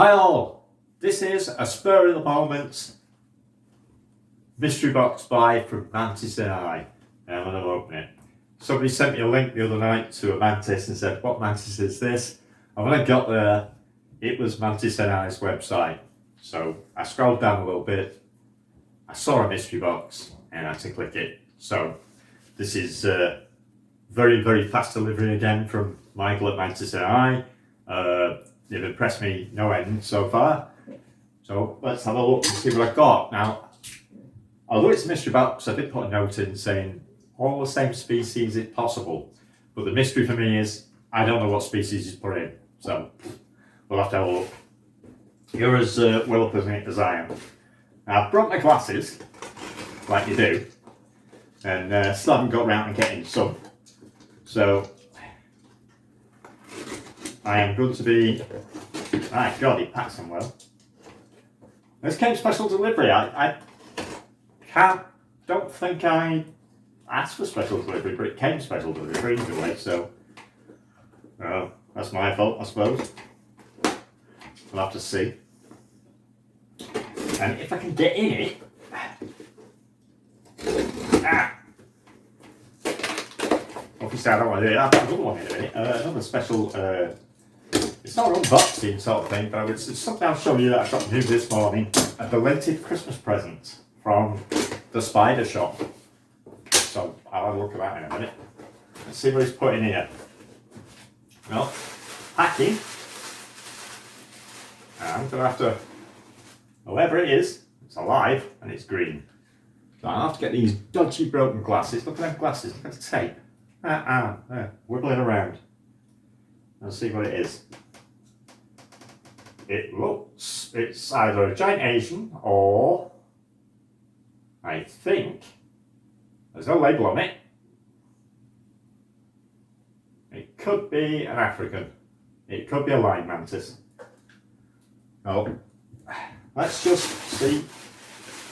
Hi all, this is a spur of the moment mystery box buy from MantisNI, and I'm going to open it. Somebody sent me a link the other night to a Mantis and said, what Mantis is this? And when I got there, it was MantisNI's website. So I scrolled down a little bit, I saw a mystery box and I had to click it. So this is very, very fast delivery again from Michael at MantisNI. They've impressed me no end so far. So let's have a look and see what I've got. Now, although it's a mystery box, I did put a note in saying all the same species if possible. But the mystery for me is I don't know what species he's put in. So we'll have to have a look. You're as well up as I am. Now, I've brought my glasses, like you do, and still haven't got around to getting some. So I am going to be. My God, he packs them well. This came special delivery. I don't think I asked for special delivery, but it came special delivery either way. So that's my fault, I suppose. We'll have to see. And if I can get in it. Obviously, I don't want to do it. I've got another one in a minute. Another special. It's not an unboxing sort of thing, but it's something I'll show you that I got new this morning. A belated Christmas present from the spider shop. So I'll have a look at that in a minute. Let's see what he's put in here. Well, packing. I'm going to have to, whatever it is, it's alive and it's green. So I'll have to get these dodgy broken glasses. Look at them glasses, look at the tape. There, wiggling around. Let's see what it is. It's either a giant Asian or, I think, there's no label on it. It could be an African. It could be a lion mantis. Oh, let's just see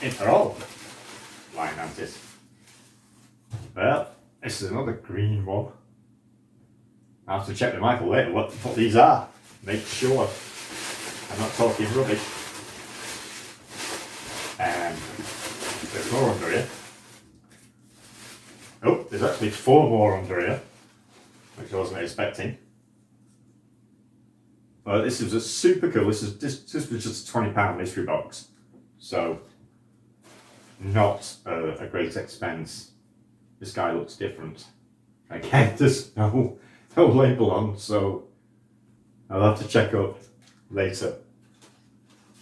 if they're all lion mantis. Well, this is another green one. I'll have to check with Michael later what these are. Make sure I'm not talking rubbish. There's more under here. Oh, there's actually 4 more under here, which I wasn't expecting. But this is a super cool. This was just a £20 mystery box, so not a great expense. This guy looks different. Again, there's no label on, so I'll have to check up later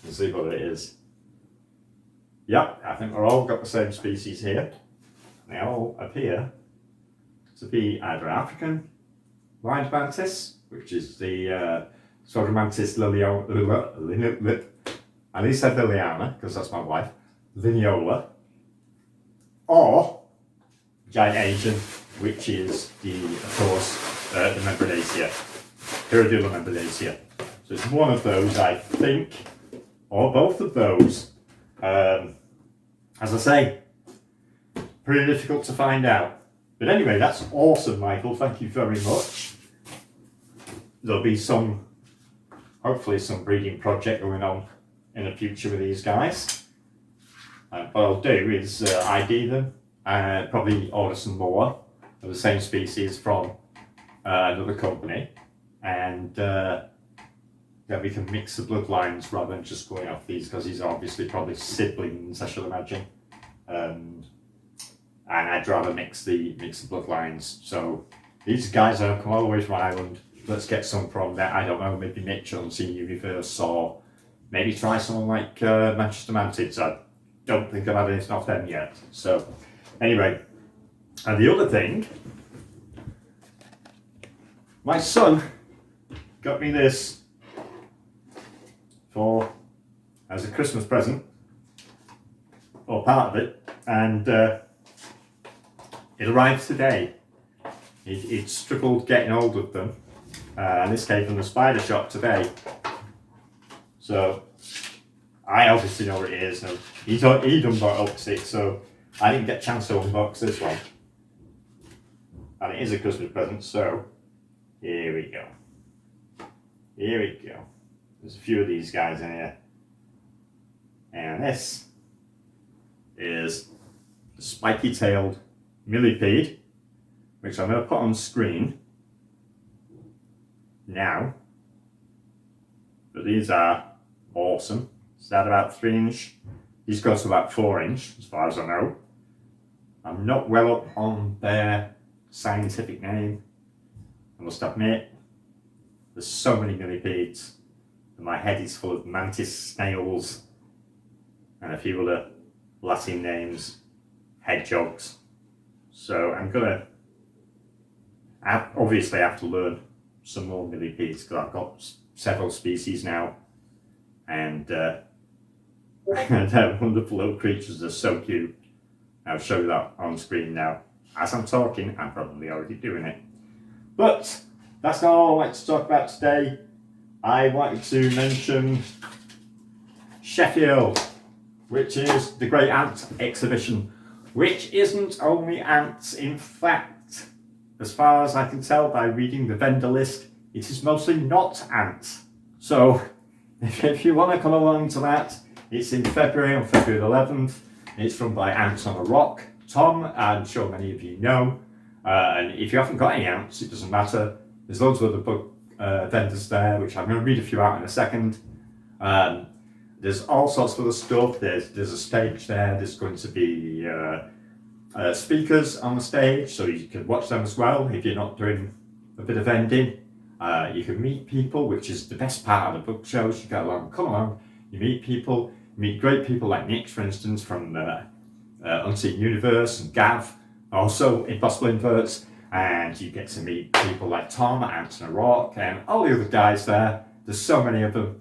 and see what it is. Yep, I think we've all got the same species here. They all appear to be either African lion mantis, which is the Mantis lineola. I need to say Liliana because that's my wife. Lineola, or giant Asian, which is of course the Membranaceae, Pyridula Membranaceae. So it's one of those, I think, or both of those. As I say, pretty difficult to find out. But anyway, that's awesome, Michael. Thank you very much. There'll be hopefully some breeding project going on in the future with these guys. What I'll do is ID them and probably order some more of the same species from another company, and then we can mix the bloodlines rather than just going off these, because these are obviously probably siblings, I should imagine. And I'd rather mix the bloodlines. So these guys have come all the way from Ireland. Let's get some from there. I don't know, maybe Mitchell and see Universe, or maybe try someone like Manchester Mantis. I don't think I've had anything off them yet. So anyway, and the other thing, my son got me this as a Christmas present, or part of it, and it arrived today. He'd struggled getting hold of them, and this came from the spider shop today. So I obviously know what it is. And he unboxed it, so I didn't get a chance to unbox this one. And it is a Christmas present, so here we go. Here we go. There's a few of these guys in here. And this is the spiky-tailed millipede, which I'm going to put on screen now. But these are awesome. Start about 3 inch. These go to about 4 inch, as far as I know. I'm not well up on their scientific name, I must admit. There's so many millipedes, and my head is full of mantis snails and a few other Latin names, hedgehogs. So I'm gonna obviously have to learn some more millipedes because I've got several species now, and they're wonderful little creatures. They're so cute. I'll show you that on screen now. As I'm talking, I'm probably already doing it. But that's not all I wanted to talk about today. I wanted to mention Sheffield, which is the Great Ant Exhibition, which isn't only ants. In fact, as far as I can tell by reading the vendor list, it is mostly not ants. So if you want to come along to that, it's in February, on February 11th. It's run by Ants on a Rock. Tom, I'm sure many of you know. And if you haven't got any ants, it doesn't matter. There's loads of other book vendors there, which I'm going to read a few out in a second. There's all sorts of other stuff. There's a stage there. There's going to be speakers on the stage, so you can watch them as well if you're not doing a bit of vending. You can meet people, which is the best part of the book shows. You go along, come along, you meet people, you meet great people like Nick, for instance, from Unseen Universe, and Gav, also Impossible Inverts, and you get to meet people like Tom at Ants on a Rock and all the other guys there. There's so many of them.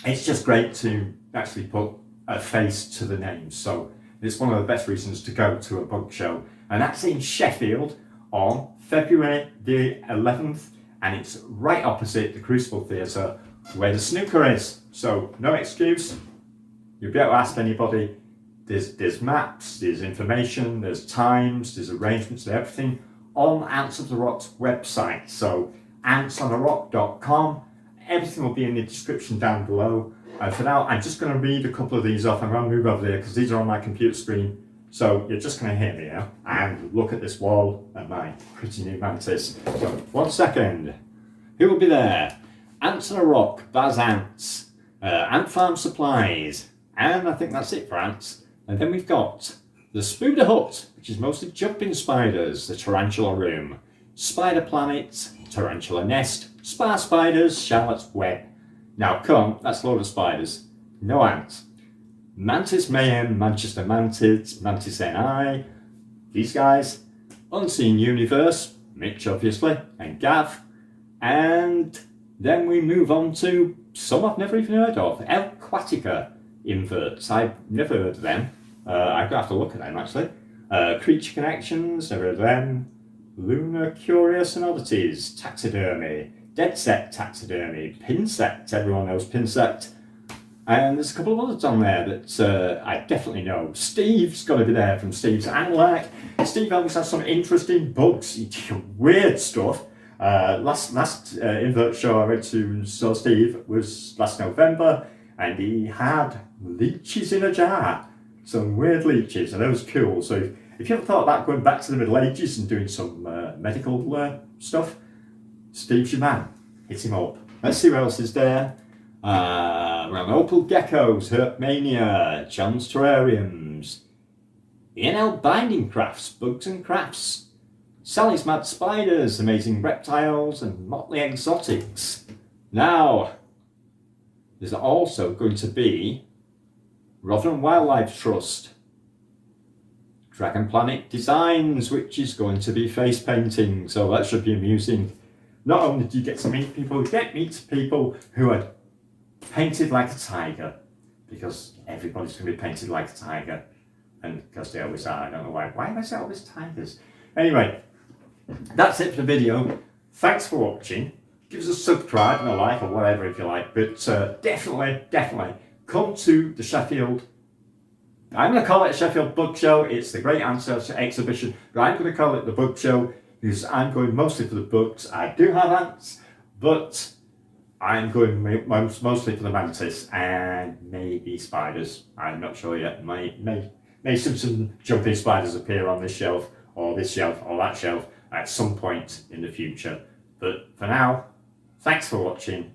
It's just great to actually put a face to the names. So it's one of the best reasons to go to a book show. And that's in Sheffield on February the 11th. And it's right opposite the Crucible Theatre where the snooker is. So no excuse. You'll be able to ask anybody. There's maps, there's information, there's times, there's arrangements, there's everything on Ants of the Rock's website. So antsonarock.com. Everything will be in the description down below. For now, I'm just going to read a couple of these off. I'm going to move over there because these are on my computer screen. So you're just going to hear me now and look at this wall and my pretty new mantis. So 1 second. Who will be there? Ants on a Rock, Baz Ants, Ant Farm Supplies, and I think that's it for ants. And then we've got the Spooder Hut, which is mostly jumping spiders, the Tarantula Room, Spider Planet, Tarantula Nest, Spar Spiders, Charlotte's Web. Now come, that's a load of spiders, no ants. Mantis Mayhem, Manchester Mantis, MantisNI, these guys, Unseen Universe, Mitch obviously, and Gav, and then we move on to some I've never even heard of, Aquatica Inverts. I've never heard of them. I've got to have to look at them actually. Creature Connections, never heard of them. Lunar Curious and Oddities, Taxidermy, Dead Set Taxidermy, Pinsect, everyone knows Pinsect. And there's a couple of others on there that I definitely know. Steve's got to be there from Steve's Anlac. Steve always has some interesting bugs, weird stuff. Last invert show I went to and saw Steve was last November, and he had leeches in a jar. Some weird leeches, and that was cool. So if you ever thought about going back to the Middle Ages and doing some medical stuff, Steve's your man. Hit him up. Let's see what else is there. Around Opal Geckos, Herpmania, John's Terrariums, ENL Binding Crafts, Bugs and Crafts, Sally's Mad Spiders, Amazing Reptiles, and Motley Exotics. Now, there's also going to be Rotherham Wildlife Trust, Dragon Planet Designs, which is going to be face painting, so that should be amusing. Not only do you get to meet people, you get to meet people who are painted like a tiger, because everybody's going to be painted like a tiger, and because they always are. I don't know why. Why am I saying always tigers? Anyway, that's it for the video. Thanks for watching. Give us a subscribe and a like or whatever if you like, but definitely come to the Sheffield. I'm going to call it a Sheffield Book Show. It's the Great Ant Exhibition, but I'm going to call it the Book Show because I'm going mostly for the books. I do have ants, but I'm going mostly for the mantis and maybe spiders. I'm not sure yet. May some jumping spiders appear on this shelf or that shelf at some point in the future. But for now, thanks for watching.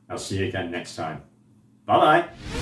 I'll see you again next time. Bye bye.